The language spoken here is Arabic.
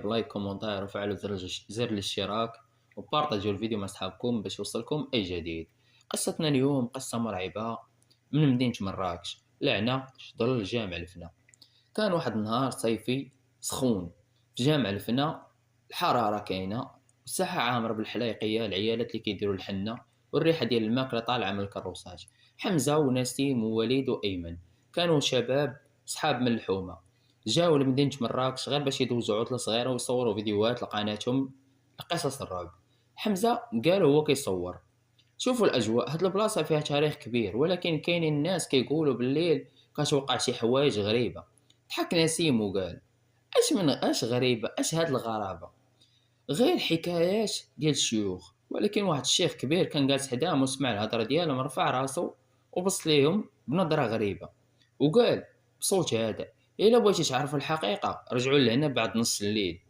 بلايك كومنتاير وفعلوا زر الاشتراك وبارطاجوا الفيديو مع أصحابكم باش يوصلكم أي جديد. قصتنا اليوم قصة مرعبة من مدينة مراكش، لعنة ظل جامع الفنا. كان واحد النهار صيفي سخون في جامع الفنا، الحرارة كاينة، الساحة عامرة بالحلايقية، العيالات اللي كيديروا الحنة والريحة ديال الماكلة طالعة من الكروسات. حمزة ونسيم ووليد وأيمن كانوا شباب صحاب من الحومة، جاو لمدينة مراكش غير باش يدوزو عطلة صغيرة ويصوروا فيديوهات لقناتهم لقصص الرعب. حمزة قالوا هو كيصور: شوفوا الأجواء، هاد البلاصة فيها تاريخ كبير، ولكن كاينين الناس كيقولوا بالليل كتوقع شي حوايج غريبة. ضحك نسيم وقال: اش غريبة، اش هاد الغرابة، غير حكايات ديال الشيوخ. ولكن واحد الشيخ كبير كان جالس حداهم وسمع الهضرة ديالهم، رفع راسو وبص ليهم بنظرة غريبة وقال بصوت هادئ: الا بغيتي تعرفوا الحقيقة رجعوا لهنا بعد نص الليل.